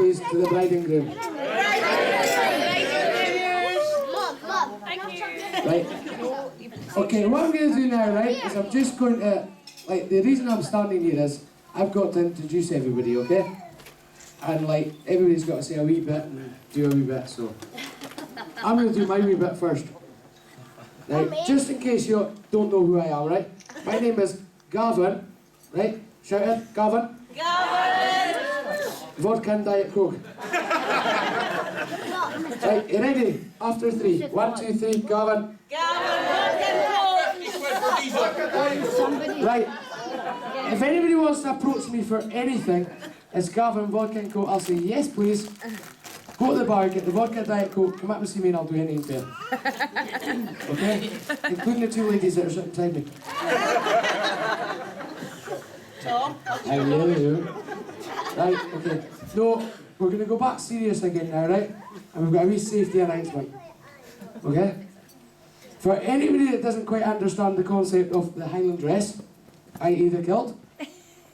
please, to the bride and groom. Right. Okay, what I'm going to do now, right, is I'm just going to, like, the reason I'm standing here is I've got to introduce everybody, okay? And, like, everybody's got to say a wee bit and do a wee bit, so I'm going to do my wee bit first. Right, just in case you don't know who I am, right? My name is Gavin, right? Shout it, Gavin. Gavin! Vodka and Diet Coke. Right, you ready? After 3. 1, 2, 3, Gavin. Gavin! Right. If anybody wants to approach me for anything, it's Gavin, Vodka and Coke, I'll say yes please. Go to the bar, get the vodka Diet Coke, come up and see me and I'll do anything for you. Okay? Including the 2 ladies that are sitting beside me. Tom? Hello. Right, okay. No, we're going to go back serious again now, right? And we've got a wee safety announcement. Okay? For anybody that doesn't quite understand the concept of the Highland dress, i.e. the kilt,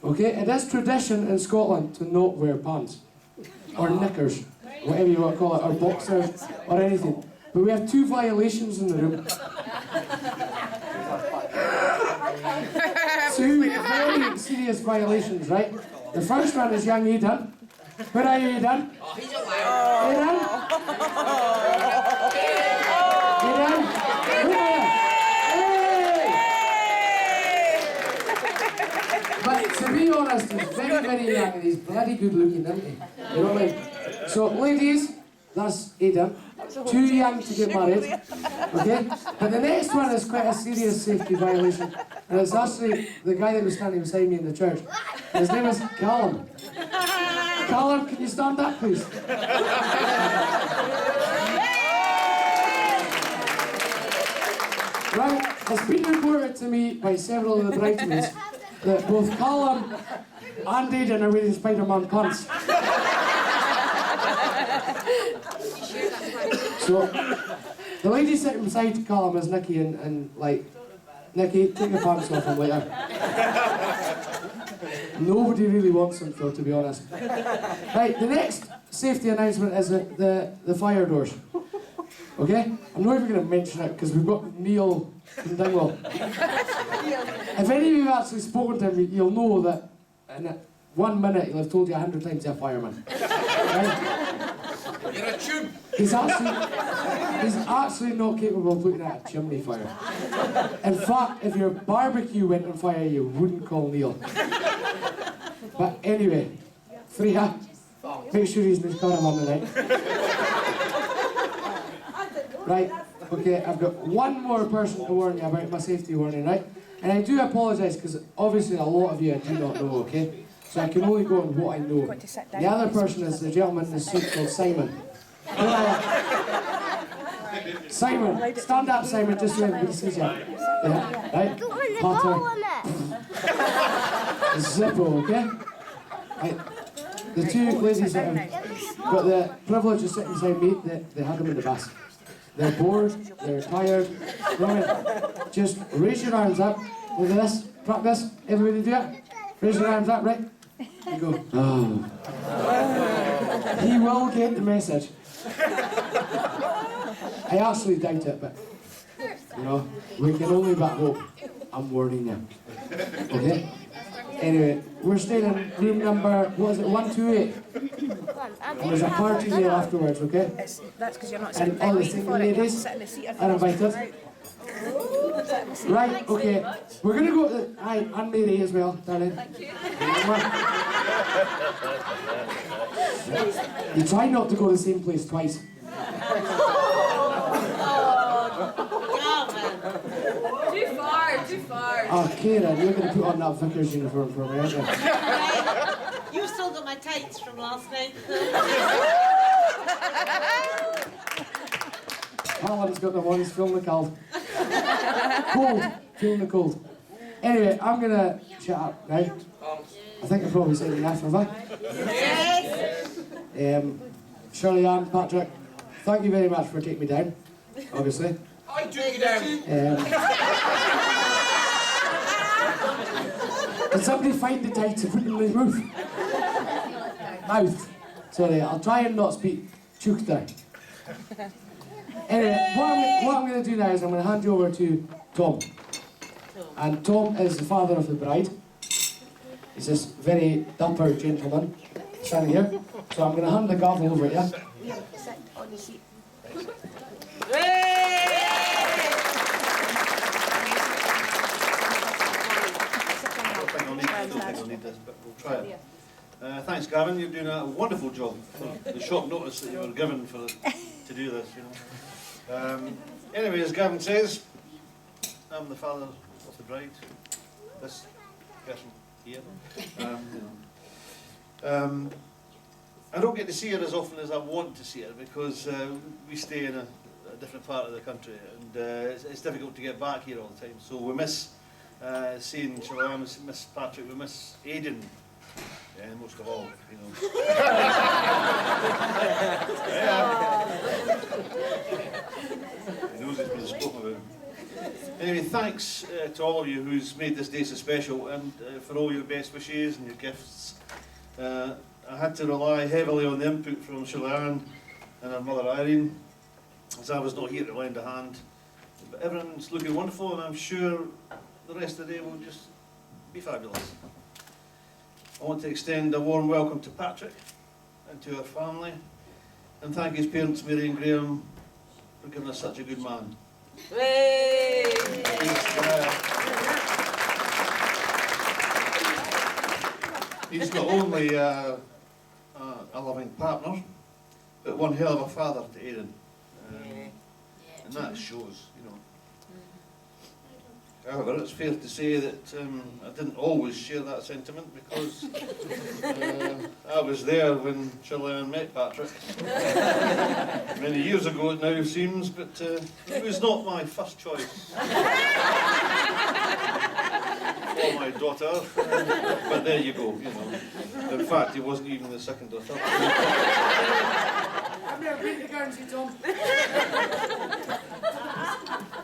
okay, it is tradition in Scotland to not wear pants. Or knickers. Whatever you want to call it, or boxers, or anything. But we have 2 violations in the room. 2 very serious violations, right? The first one is young Aidan. Where are you, Aidan? Oh, he's alive. Aidan? Aidan? Come here. Hey! But to be honest, he's very, very young and he's bloody good looking, isn't he? You know what I mean? So, ladies, that's Aidan. Too young to get married, okay? But the next one is quite a serious safety violation, and it's actually the guy that was standing beside me in the church. His name is Callum. Callum, can you stand up, please? Right, it's been reported to me by several of the bridesmaids that both Callum and Aidan are wearing Spider-Man pants. So, the lady sitting beside Callum is Nikki, and like, Nikki, take your pants off him later. Nobody really wants them, Phil, to be honest. Right, the next safety announcement is the fire doors. Okay? I'm not even going to mention it because we've got Neil from Dingwall. If any of you have actually spoken to him, you'll know that in 1 minute he'll have told you 100 times he's a fireman. Right? You're a tube. He's actually not capable of looking at a chimney fire. In fact, if your barbecue went on fire, you wouldn't call Neil. But anyway, Freya, make sure he's in his caravan tonight. Right, okay, I've got one more person to warn you about my safety warning, right? And I do apologise because obviously a lot of you I do not know, okay? So I can only go on what I know. The other person is the gentleman in the suit called Simon. Simon, stand up, Simon, just so everybody sees you. Yeah, right? Potter. Zippo, okay? Right. The 2 ladies that have got the privilege of sitting beside me, they had them in the bus. They're bored, they're tired. Right? Just raise your arms up. Look at this. Practice. Everybody do it. Raise your arms up, right? You go, oh. He will get the message. I actually doubt it, but, you know, we can only but hope. I'm warning you. Okay? Anyway, we're staying in room number, what is it, 128? And there's a party there afterwards, okay? That's because you're not sitting And all the single ladies are invited. Right, okay. We're going to go to the... Hi, and Mary as well, darling. Thank you. You try not to go to the same place twice. Too far, too far. Oh, Karen, you're going to put on that vicar's uniform for me, aren't you? You've still got my tights from last night. Alan's got the ones, feeling the cold. Cold, feeling the cold. Anyway, I'm going to shut up, right? I think I've probably said enough, have I? Yes! Shirley-Ann, Patrick, thank you very much for taking me down, obviously. I took you down. Did somebody find the tights and put them in the roof? Mouth. Sorry, I'll try and not speak Chuktai. Anyway, what I'm going to do now is I'm going to hand you over to Tom. And Tom is the father of the bride. He's this very dapper gentleman standing here. So I'm going to hand the gavel over to you. Sit on the seat. I don't think I'll need this, but we'll try it. Thanks, Gavin. You're doing a wonderful job. The short notice that you were given to do this, you know. Anyway, as Gavin says, I'm the father of the bride. This person here. I don't get to see her as often as I want to see her because we stay in a different part of the country, and it's difficult to get back here all the time. So we miss seeing Shirley-Ann, we miss Patrick, we miss Aidan, most of all, you know. He knows it's been spoken about. Anyway, thanks to all of you who's made this day so special, and for all your best wishes and your gifts. I had to rely heavily on the input from Shirley-Ann and her mother Irene, as I was not here to lend a hand. But everyone's looking wonderful, and I'm sure the rest of the day will just be fabulous. I want to extend a warm welcome to Patrick and to her family, and thank his parents Mary and Graham for giving us such a good man. He's not only a loving partner, but one hell of a father to Aidan. And that shows, you know. However, it's fair to say that I didn't always share that sentiment because I was there when Shirley-Ann met Patrick. Many years ago it now seems, but it was not my first choice for my daughter. But there you go, you know. In fact, he wasn't even the second daughter. I've never been to Guernsey, Tom.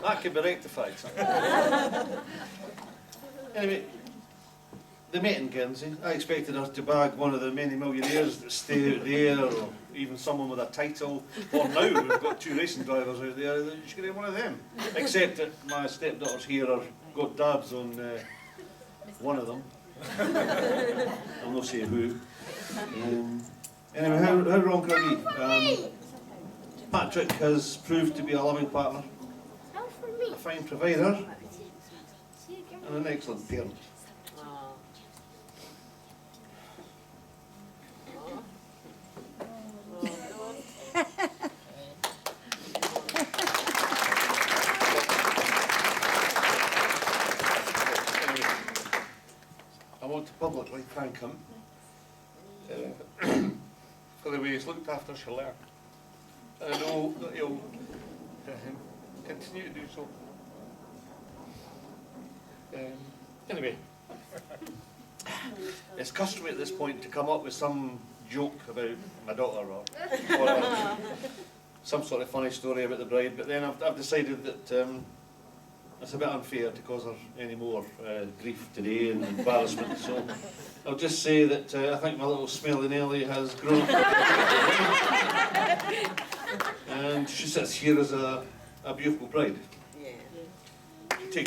That can be rectified. Anyway, they met in Guernsey. I expected her to bag one of the many millionaires that stay out there, or even someone with a title. Or now we've got 2 racing drivers out there, she could have one of them. Except that my stepdaughters here are got dabs on one of them. I'll not say who. Anyway, how wrong could I be? Patrick has proved to be a loving partner, a fine provider, and an excellent parent. I want to publicly thank him for the way he's looked after Shirley-Ann. And I know that he'll continue to do so. Anyway, it's customary at this point to come up with some joke about my daughter or some sort of funny story about the bride, but then I've decided that it's a bit unfair to cause her any more grief today and embarrassment, so I'll just say that I think my little smelly Nelly has grown up and she sits here as a beautiful bride. She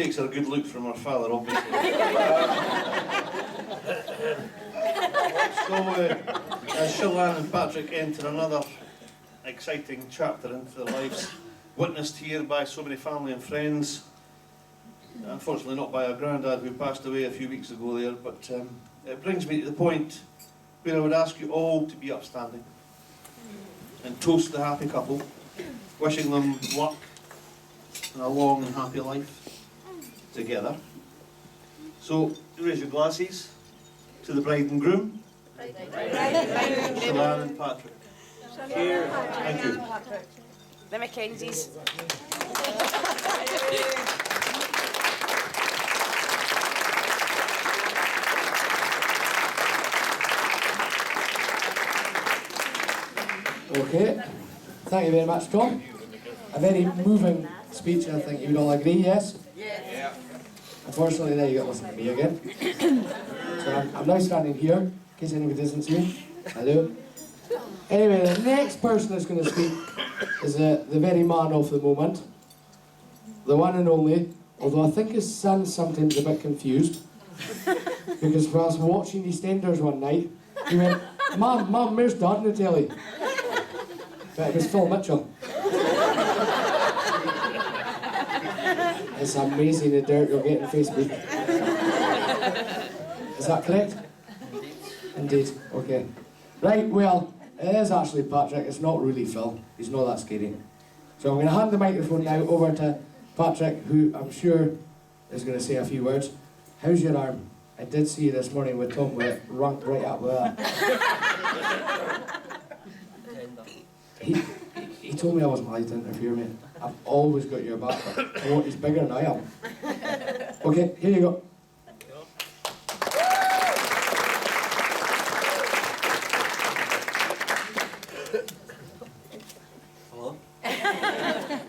takes her a good look from her father, obviously. As Shirley-Ann and Patrick enter another exciting chapter into their lives, witnessed here by so many family and friends, unfortunately not by our granddad who passed away a few weeks ago there, but it brings me to the point where I would ask you all to be upstanding and toast the happy couple, wishing them luck and a long and happy life together. So raise your glasses to the bride and groom. Shirley-Ann and Patrick. Cheers. Thank you. The MacKenzies. Okay, thank you very much, Tom. A very moving speech, I think you would all agree, yes? Yes. unfortunately now you got to listen to me again. So I'm now standing here, in case anybody doesn't see me. Hello. Anyway, the next person that's going to speak is the very man of the moment. The one and only, although I think his son's sometimes a bit confused. Because whilst watching EastEnders one night, he went, Mum, where's Dad on the telly? But it was Phil Mitchell. It's amazing the dirt you'll get on Facebook. Is that correct? Indeed, okay. Right, well, it is actually Patrick, it's not really Phil. He's not that scary. So I'm going to hand the microphone now over to Patrick, who I'm sure is going to say a few words. How's your arm? I did see you this morning with Tom with it ranked right up with that. He told me I wasn't allowed to interfere, mate. I've always got your back, but he's bigger than I am. Okay, here you go. Hello. I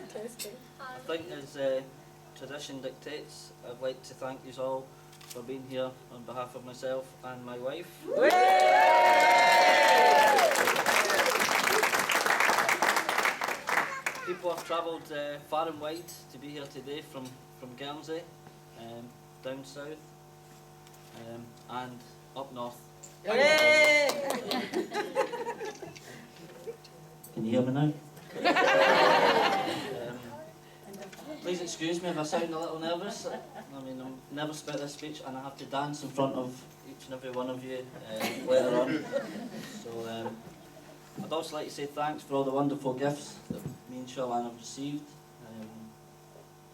think as tradition dictates, I'd like to thank you all for being here on behalf of myself and my wife. People have travelled far and wide to be here today from Guernsey, down south, and up north. Can you hear me now? Please excuse me if I sound a little nervous. I mean, I'm nervous about this speech and I have to dance in front of each and every one of you later on. So I'd also like to say thanks for all the wonderful gifts that me and Shirley-Ann have received.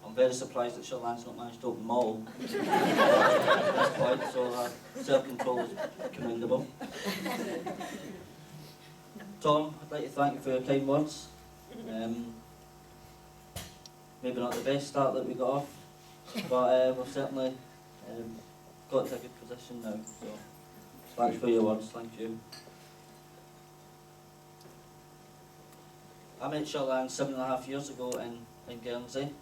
I'm very surprised that Shirley-Ann's not managed to open them all at this point, so self-control is commendable. Tom, I'd like to thank you for your kind words. Maybe not the best start that we got off, but we've certainly got to a good position now. So thanks for your words, thank you. I met Shirley-Ann 7.5 years ago in Guernsey.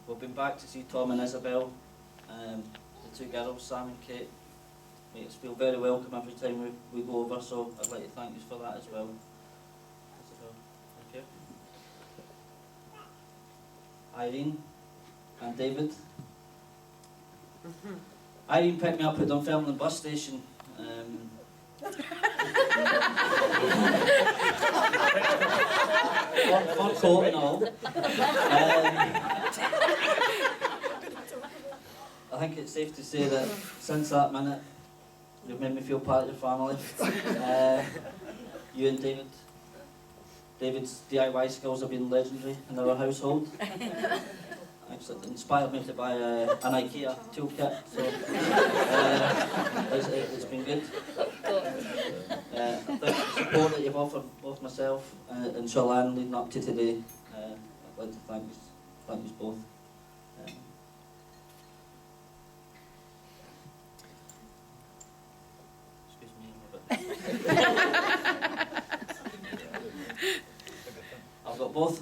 We've been back to see Tom and Isabel, the two girls, Sam and Kate. Make us feel very welcome every time we go over, so I'd like to thank you for that as well. Isabel, thank you. Irene and David. Irene picked me up at Dunfermline bus station. For court and all. I think it's safe to say that since that minute, you've made me feel part of your family. You and David. David's DIY skills have been legendary in our household. Actually, it inspired me to buy an IKEA toolkit, so it's been good. I think the support that you've offered both myself and Shirley-Ann leading up to today, I'd like to thank you both. Excuse me, I'm a bit. I've got both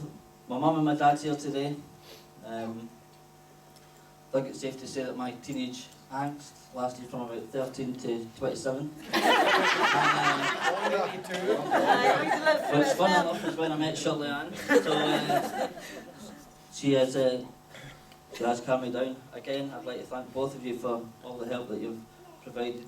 my mum and my dad here today. I think it's safe to say that my teenage angst lasted from about 13 to 27. Which, fun enough, is when I met Shirley-Ann. So she has calmed me down. Again, I'd like to thank both of you for all the help that you've provided